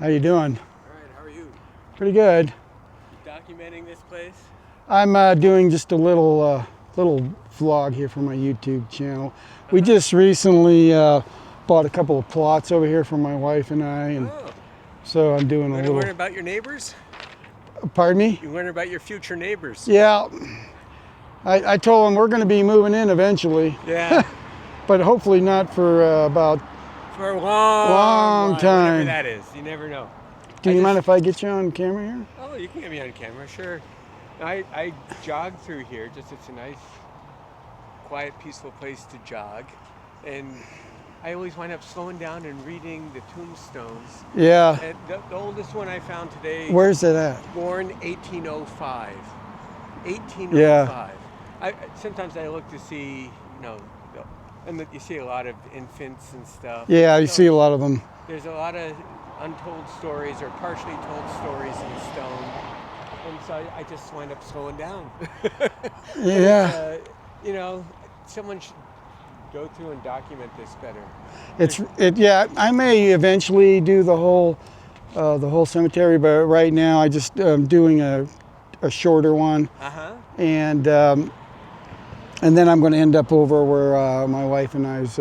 How you doing? All right, how are you? Pretty good. You documenting this place? I'm doing just a little vlog here for my YouTube channel. We just recently bought a couple of plots over here for my wife and I, and so I'm doing You a want to little. learn about your neighbors? Pardon me? You learn about your future neighbors. Yeah. I told them we're going to be moving in eventually. Yeah. But hopefully not for about. For a long time. Whatever that is, you never know. Do you mind if I get you on camera here? Oh, you can get me on camera, sure. I jog through here. It's a nice, quiet, peaceful place to jog, and I always wind up slowing down and reading the tombstones. Yeah. And the oldest one I found today. Where's it at? Born 1805. 1805. Yeah. Sometimes I look to see, and you see a lot of infants and stuff. Yeah, you see a lot of them. There's a lot of untold stories or partially told stories in stone, and so I just wind up slowing down. Yeah. Someone should go through and document this better. Yeah. I may eventually do the whole cemetery, but right now I just doing a shorter one. And then I'm going to end up over where my wife and I's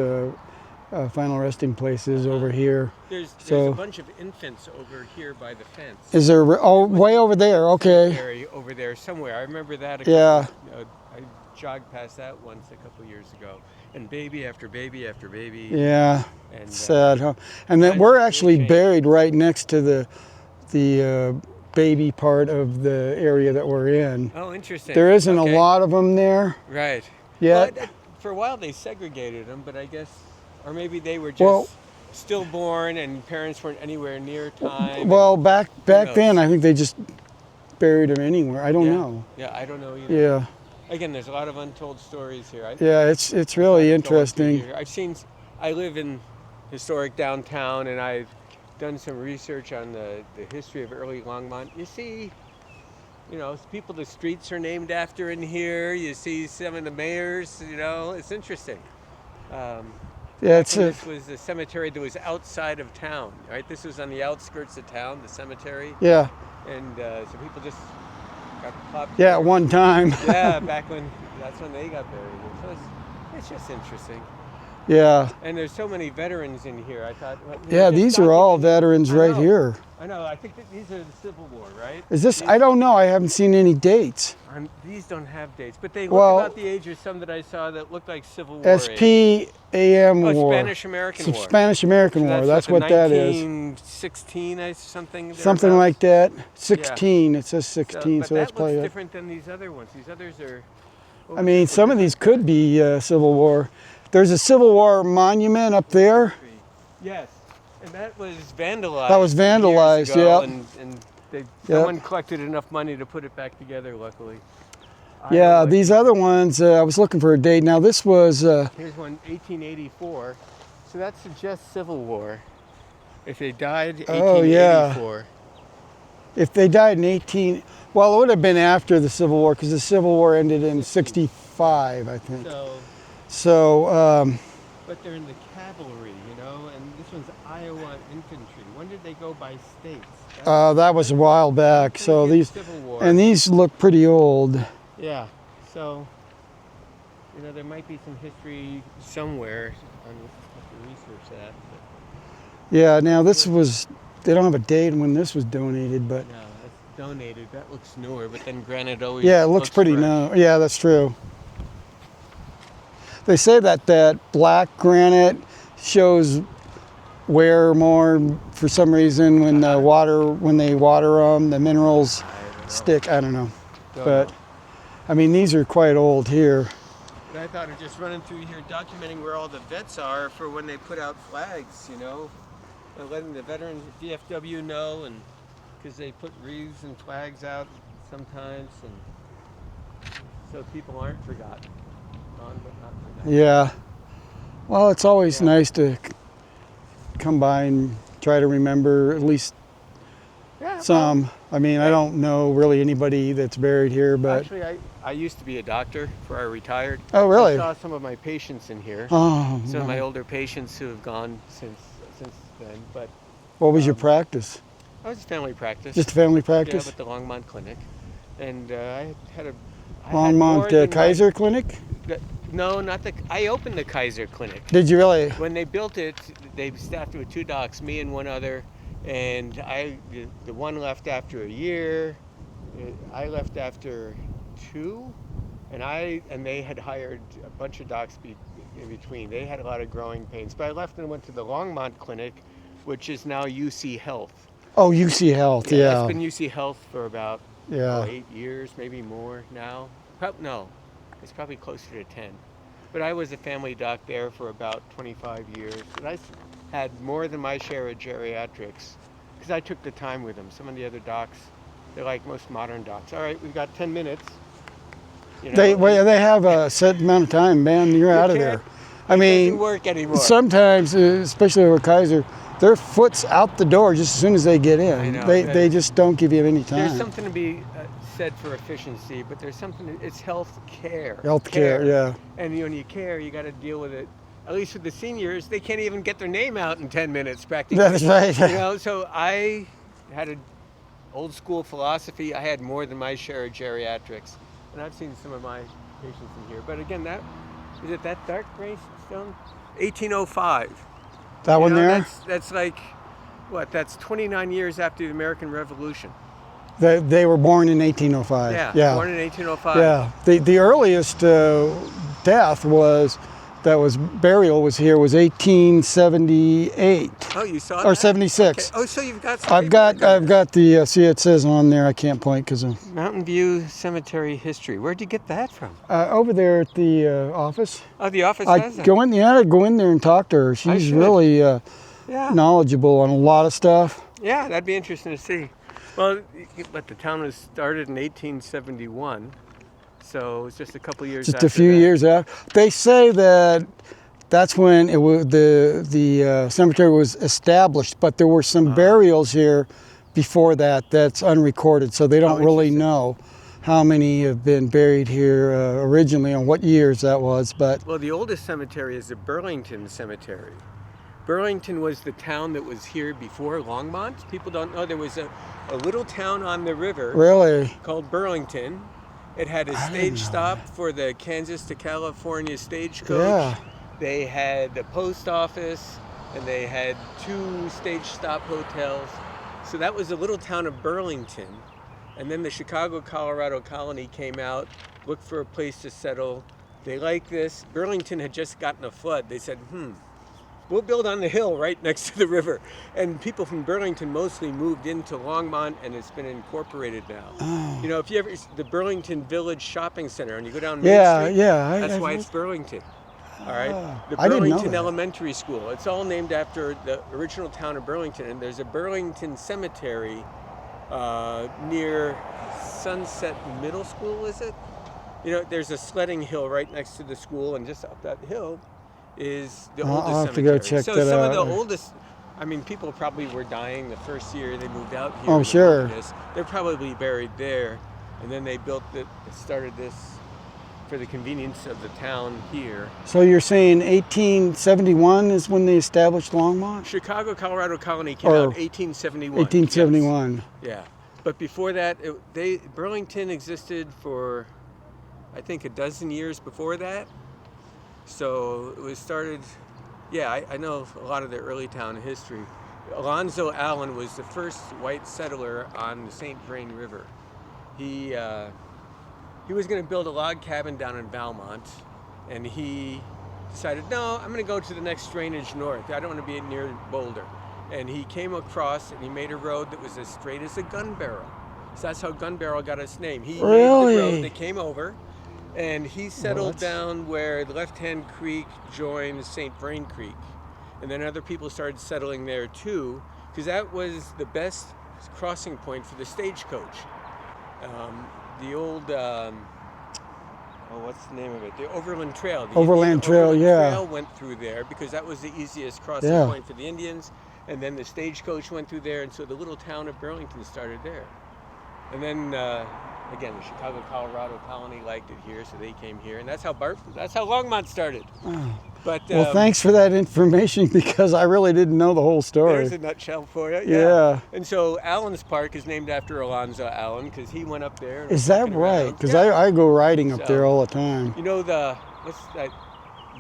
final resting place is over here. There's a bunch of infants over here by the fence. Is there? Oh, way over there. Okay. Over there somewhere. I remember that. Yeah. I jogged past that once a couple years ago, and baby after baby after baby. Yeah. And, sad, huh? And then we're actually buried right next to the baby part of the area that we're in. Oh, interesting. There isn't a lot of them there. Right. Yet. Well, for a while they segregated them, but I guess, or maybe they were just stillborn and parents weren't anywhere near time. Well, back then I think they just buried them anywhere. I don't know. Yeah, I don't know either. Yeah. Again, there's a lot of untold stories here. Yeah, it's really interesting. I live in historic downtown, and I've done some research on the history of early Longmont. You see, people the streets are named after in here. You see some of the mayors, it's interesting. This was a cemetery that was outside of town, right? This was on the outskirts of town, the cemetery. Yeah. And so people just got popped. Yeah, at one time. Yeah, that's when they got buried. So it's just interesting. Yeah. And there's so many veterans in here. I thought. Yeah, these are all veterans right here. I know. I think that these are the Civil War, right? Is this? I don't know. I haven't seen any dates. These don't have dates, but they look about the age of some that I saw that looked like Civil War. SPAM War. Spanish-American War. Spanish-American War. That's what that is. 1916, something. Something like that. 16. It says 16. So that's probably. That looks different than these other ones. These others are. I mean, some of these could be Civil War. There's a Civil War monument up there. Yes, and that was vandalized. That was vandalized, yeah. And someone collected enough money to put it back together, luckily. Yeah, these other ones, I was looking for a date. Now this was... Here's one, 1884. So that suggests Civil War. If they died 1884. If they died in well, it would have been after the Civil War, because the Civil War ended in 65, I think. But they're in the cavalry, and this one's Iowa infantry. When did they go by states? That was a while back. So these look pretty old. Yeah. So, there might be some history somewhere. I'm going to have to research that. But. Yeah. Now they don't have a date when this was donated, but. No, that's donated. That looks newer, but then granite always. Yeah, it looks pretty new. Yeah, that's true. They say that black granite shows wear more for some reason when they water them, the minerals stick. I don't know. But I mean, these are quite old here. But I thought of just running through here documenting where all the vets are for when they put out flags, and letting the veterans, VFW know, and because they put wreaths and flags out sometimes, and so people aren't forgotten. Yeah. Well, it's always nice to come by and try to remember at least some. I mean, I don't know really anybody that's buried here, but... Actually, I used to be a doctor before I retired. Oh, really? I saw some of my patients in here. Oh, some of my older patients who have gone since then. But what was your practice? I was family practice. Just family Yeah, practice? with the Longmont Clinic, and I had a. I had Longmont more than Kaiser Clinic? No, not the. I opened the Kaiser Clinic. Did you really? When they built it, they staffed it with 2 docs, me and one other, and the one left after a year. I left after 2, and they had hired a bunch of docs in between. They had a lot of growing pains, but I left and went to the Longmont Clinic, which is now UC Health. Oh, UC Health, yeah. It's been UC Health for about Yeah. 8 years, maybe more now. No, it's probably closer to 10. But I was a family doc there for about 25 years, and I had more than my share of geriatrics because I took the time with them. Some of the other docs, they're like most modern docs. All right, we've got 10 minutes. You know, They have a set amount of time, man. You're out of there. I it mean, doesn't work anymore. sometimes, especially over Kaiser, their foot's out the door just as soon as they get in. I know, They just don't give you any time. There's something to be said for efficiency, but there's something. It's health care. Healthcare, yeah. And when you care, you got to deal with it. At least with the seniors, they can't even get their name out in 10 minutes practically. That's right. You know, so I had an old school philosophy. I had more than my share of geriatrics, and I've seen some of my patients in here. But again, is it that dark gray stone? 1805. That one there? That's like, what? That's 29 years after the American Revolution. They were born in 1805. Yeah. Born in 1805. Yeah. The earliest death burial was here was 1878. Oh, you saw that? Or 76. Okay. Oh, so you've got some I've got the see it says on there. I can't point because Mountain View Cemetery history. Where'd you get that from? over there at the office. Oh, the office I has it. go in there and talk to her. She's should. really Yeah. knowledgeable on a lot of stuff. Yeah, that'd be interesting to see. Well, but the town was started in 1871, so it's just a couple years. Just after a few that. years after. They say that's when the cemetery was established, but there were some burials here before that's unrecorded, so they don't really know how many have been buried here originally and what years that was. But well, the oldest cemetery is the Burlington Cemetery. Burlington was the town that was here before Longmont. People don't know there was a little town on the river really called Burlington. It had a stage stop for the Kansas to California stagecoach. Yeah. They had the post office, and they had 2 stage stop hotels. So that was the little town of Burlington. And then the Chicago, Colorado colony came out, looked for a place to settle. They liked this. Burlington had just gotten a flood. They said, we'll build on the hill right next to the river. And people from Burlington mostly moved into Longmont, and it's been incorporated now. Oh. You know, if you ever, the Burlington Village Shopping Center, and you go down Main Street, that's why it's Burlington. All right, the I didn't know Burlington that. Elementary School. It's all named after the original town of Burlington, and there's a Burlington Cemetery near Sunset Middle School, is it? You know, there's a sledding hill right next to the school, and just up that hill is the oldest I'll have to cemetery. go check so that some out. of the oldest, I mean, people probably were dying the first year they moved out here. Oh, in the sure. wilderness. They're probably buried there, and then they started this for the convenience of the town here. So you're saying 1871 is when they established Longmont? Chicago, Colorado colony came Or out 1871. 1871. Yes. Yeah, but before that, Burlington existed for, I think, a dozen years before that. So it was started, I know a lot of the early town history. Alonzo Allen was the first white settler on the St. Vrain River. He was going to build a log cabin down in Valmont, and he decided, no, I'm going to go to the next drainage north. I don't want to be near Boulder. And he came across and he made a road that was as straight as a gun barrel. So that's how Gun Barrel got its name. He made the road that came over, and he settled down where the left-hand creek joins St. Vrain Creek. And then other people started settling there too, because that was the best crossing point for the stagecoach. The old, what's the name of it? The Overland Trail. The Overland Trail, Trail went through there because that was the easiest crossing point for the Indians. And then the stagecoach went through there, and so the little town of Burlington started there. And then again, the Chicago, Colorado colony liked it here, so they came here, and that's how Longmont started. Oh. But Well, thanks for that information because I really didn't know the whole story. There's a nutshell for you. Yeah. And so Allen's Park is named after Alonzo Allen because he went up there. And Is was that walking right? around. Because Yeah. I go riding up So- there all the time. You know what's that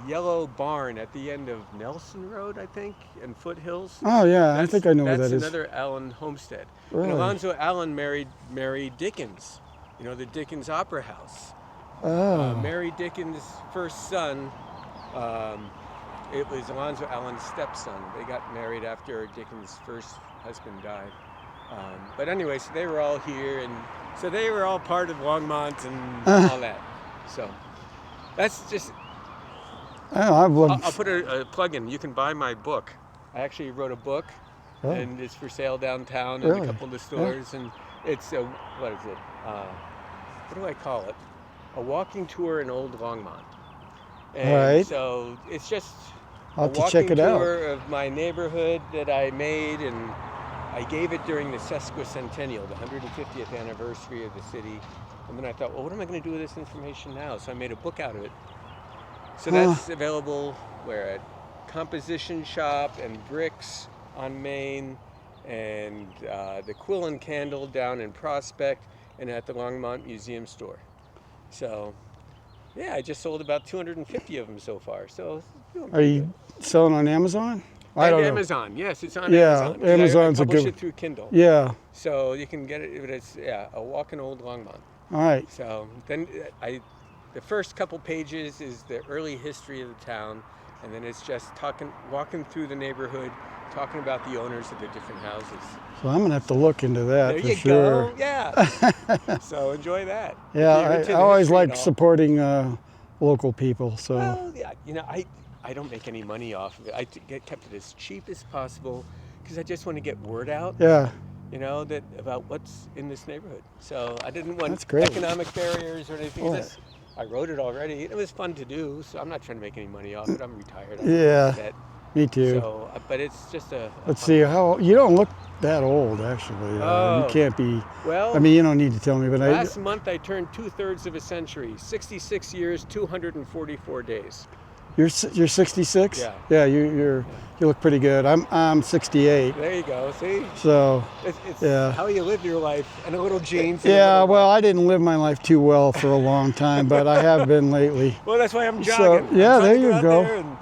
yellow barn at the end of Nelson Road, I think, and Foothills? Oh yeah, I think I know what That's that is. another Allen homestead. Really? And Alonzo Allen married Mary Dickens, you know, the Dickens Opera House. Oh. Mary Dickens' first son, it was Alonzo Allen's stepson. They got married after Dickens' first husband died. But anyway, so they were all here, and so they were all part of Longmont and all that. So that's just. Oh, I've loved. I'll put a plug in. You can buy my book. I actually wrote a book, Oh. and it's for sale downtown in Really? a couple of the stores. And it's what is it? What do I call it? A walking tour in Old Longmont. And Right. so it's just I'll a have to walking check it out. tour of my neighborhood that I made, and I gave it during the sesquicentennial, the 150th anniversary of the city. And then I thought, well, what am I going to do with this information now? So I made a book out of it. So that's available where at Composition Shop and Bricks on Main, and the Quill and Candle down in Prospect, and at the Longmont Museum store. So, yeah, I just sold about 250 of them so far. So, it's doing Are pretty you selling on Amazon? I and don't know. Amazon, yes, it's on Yeah, Amazon. 'Cause Amazon's I a publish good- it through Kindle. Yeah. So you can get it, but it's a walk in Old Longmont. All right. So then the first couple pages is the early history of the town, and then it's just walking through the neighborhood, talking about the owners of the different houses. So I'm gonna have to look into that There for you sure. go. Yeah. So enjoy that. If you're Yeah, into I the always history like at all. supporting local people. So Well, yeah, you know, I don't make any money off of it. I kept it as cheap as possible because I just want to get word out. yeah, You know, that about what's in this neighborhood. So I didn't want That's great. economic barriers or anything. Boy. I wrote it already. It was fun to do, so I'm not trying to make any money off it. I'm retired. Yeah. That. me too. So, but it's just a. Let's fun- see how you don't look that old actually. Oh. You can't be. Well, I mean, you don't need to tell me, but last month I turned 2/3 of a century, 66 years, 244 days. you're 66. Yeah. Yeah, you look pretty good. I'm 68. There you go. See, So it's Yeah. how you live your life, and a little jeans. And a yeah, little- well, I didn't live my life too well for a long time, but I have been lately. Well, that's why I'm So, jogging. I'm yeah, trying there to you out go. there and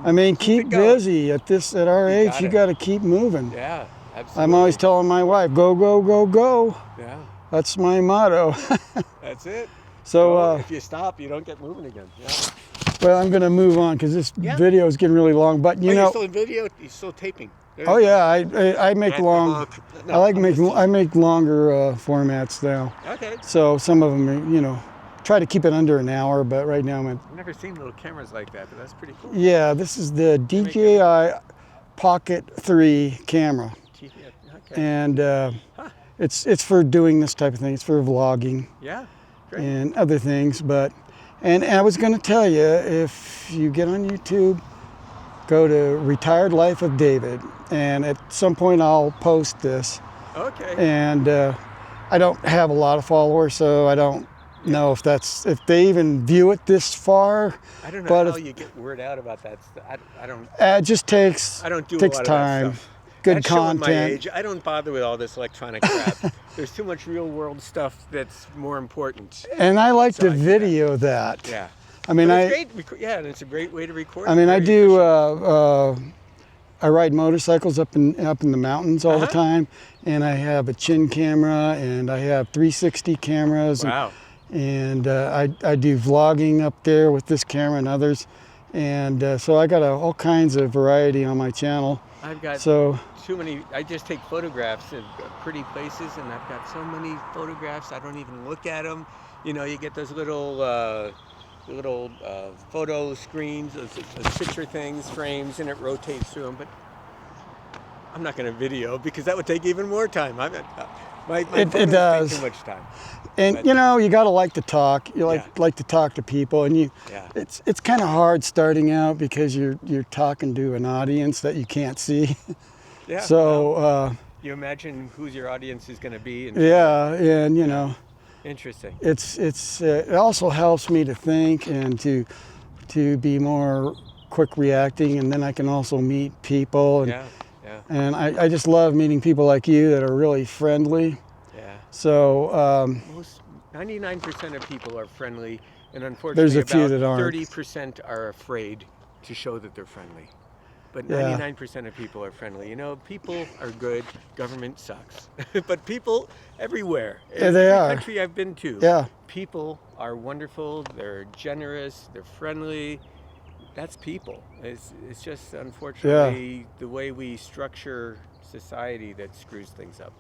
I mean, it keep going. busy at our You age. got You it. got to keep moving. Yeah, absolutely. I'm always telling my wife, go, go, go, go. Yeah, That's my motto. that's it. So, Well, if you stop, you don't get moving again. Yeah. well, I'm going to move on because this Yeah. video is getting really long. But you Oh, know, you're still in video. You're still taping. There oh you go. yeah, I make That's the long. book. No, I like I'm making. just- I make longer formats now. Okay. So some of them, try to keep it under an hour. But right now, I've never seen little cameras like that, but that's pretty cool. yeah, this is the DJI Pocket 3 camera, Okay. and it's for doing this type of thing. It's for vlogging Yeah. Great. and other things. But and I was going to tell you, if you get on YouTube, go to Retired Life of David, and at some point I'll post this. Okay. And I don't have a lot of followers, so I don't know if they even view it this far. I don't know but how if- you get word out about that stuff. I don't. It just takes I don't do takes a lot time, of that stuff. good That's showing my content. age. I don't bother with all this electronic crap. There's too much real world stuff that's more important. And I like So to I do that. video that. Yeah. I mean, But it's great. Yeah, and it's a great way to record. I mean, I Very do. efficient. I ride motorcycles up in the mountains all the Uh-huh. time, and I have a chin camera, and I have 360 cameras. Wow. And I do vlogging up there with this camera and others, and so I got all kinds of variety on my channel. I've got So too many. I just take photographs of pretty places, and I've got so many photographs. I don't even look at them. You know, you get those little photo screens, those picture things, frames, and it rotates through them. But I'm not going to video because that would take even more time. My It photos take does. too much time. and But- you got to like to talk. You Yeah. like to talk to people, and Yeah. it's kind of hard starting out because you're talking to an audience that you can't see. Yeah. So well, you imagine who your audience is going to be. And yeah, and Interesting. It also helps me to think and to be more quick reacting, and then I can also meet people. And, Yeah. Yeah. and I just love meeting people like you that are really friendly. Yeah. So Most 99% of people are friendly, and unfortunately, There's a few about that aren't. 30% are afraid to show that they're friendly. But Yeah. 99% of people are friendly. You know, people are good. Government sucks. But people everywhere, Yeah, they every are. country I've been to, yeah, people are wonderful. They're generous. They're friendly. That's people. It's just unfortunately the way we structure society that screws things up.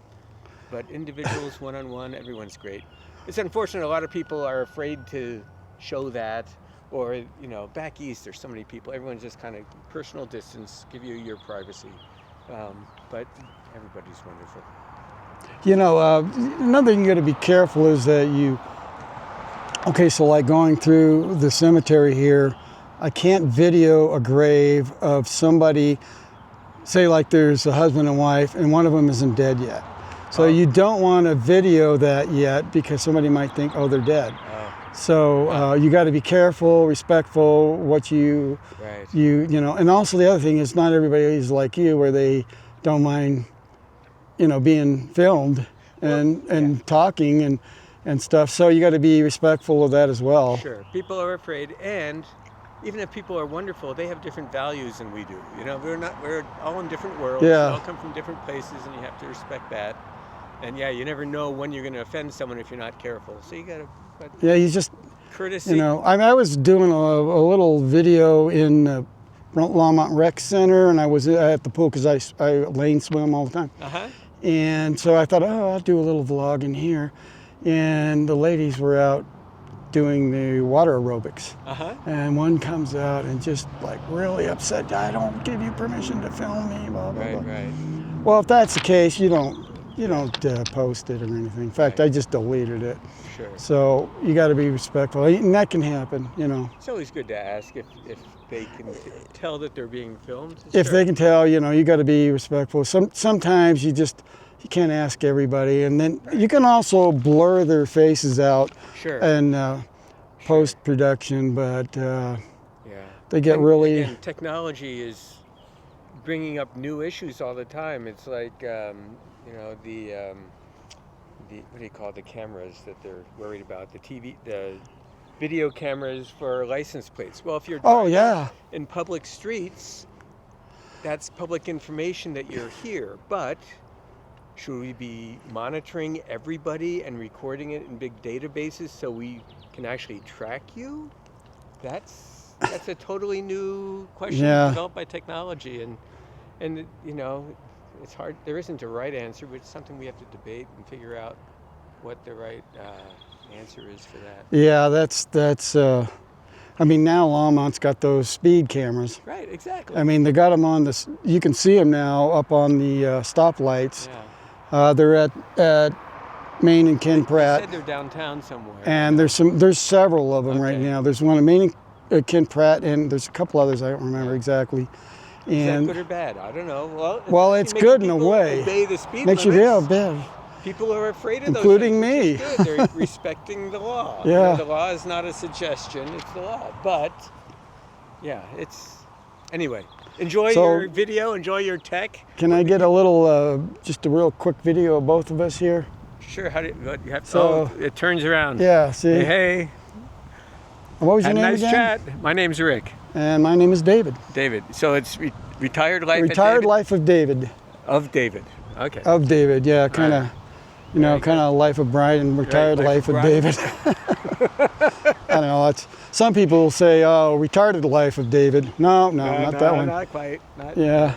But individuals, one-on-one, everyone's great. It's unfortunate a lot of people are afraid to show that, or, you know, back east there's so many people, everyone's just kind of personal distance, give you your privacy. But everybody's wonderful. you know, another thing you got to be careful is that okay, so like going through the cemetery here, I can't video a grave of somebody, say like there's a husband and wife and one of them isn't dead yet. So you don't want to video that yet because somebody might think, oh, they're dead. So you got to be careful, respectful, what you know. And also the other thing is not everybody is like you where they don't mind, you know, being filmed and talking and stuff. So you got to be respectful of that as well. Sure, people are afraid, and even if people are wonderful, they have different values than we do. You know, we're all in different worlds. Yeah. We all come from different places, and you have to respect that. And yeah, you never know when you're going to offend someone if you're not careful. So you got to. Yeah, you just, Courtesy. you know, I was doing a little video in Longmont Rec Center, and I was at the pool because I lane swim all the time. And so I thought, oh, I'll do a little vlog in here. And the ladies were out doing the water aerobics. And one comes out and just like really upset, I don't give you permission to film me, blah, blah, blah. Right. Well, if that's the case, you don't post it or anything. In fact, I just deleted it. Sure. So you got to be respectful, and that can happen, you know. It's always good to ask if they can tell that they're being filmed. If Sure. they can tell, you know, you got to be respectful. Sometimes you can't ask everybody, and then you can also blur their faces out. Sure. And post production, but they get And really. again, technology is bringing up new issues all the time. It's like you know, the what do you call the cameras that they're worried about? The video cameras for license plates. Well, if you're driving in public streets, that's public information that you're here. But should we be monitoring everybody and recording it in big databases so we can actually track you? That's a totally new question developed by technology, and you know, it's hard. There isn't a right answer, but it's something we have to debate and figure out what the right answer is for that. Yeah, that's. I mean, now Longmont's got those speed cameras. Right, exactly. I mean, they got them on this. You can see them now up on the stoplights. They're at Main and Ken Pratt. They said they're downtown somewhere. And there's several of them right now. There's one at Main and Ken Pratt, and there's a couple others I don't remember exactly. Is that And good or bad? I don't know. well, it's makes good in a people way. Obey the speed Makes you limits. bad. People are afraid of those Including things, which me. is good. They're respecting the law. Yeah. You know, the law is not a suggestion; it's the law. But yeah, it's anyway. Enjoy your video. Enjoy your tech. Can I get a little, just a real quick video of both of us here? Sure. How do you have? So- it turns around. Yeah. See. Hey. What was your Had a name nice again? chat. My name's Rick. And my name is David. David. So it's retired life. at Retired David? life of David. Of David. Okay. Of David. Yeah. Kind of. You know, Very kind of life of Brian and retired Life life of of Brian. David. I don't know. Some people will say, "Oh, retarded life of David." No, not that one. Not quite. Not, Yeah.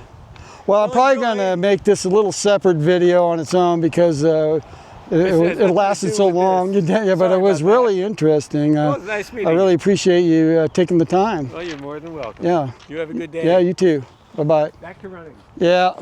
Well, I'm probably enjoy. gonna make this a little separate video on its own because it nothing lasted to do so with long. this. Yeah, but Sorry it was about that. really interesting. Well, it's nice meeting I really you. appreciate you taking the time. Well, you're more than welcome. Yeah. You have a good day. Yeah, you too. Bye bye. Back to running. Yeah.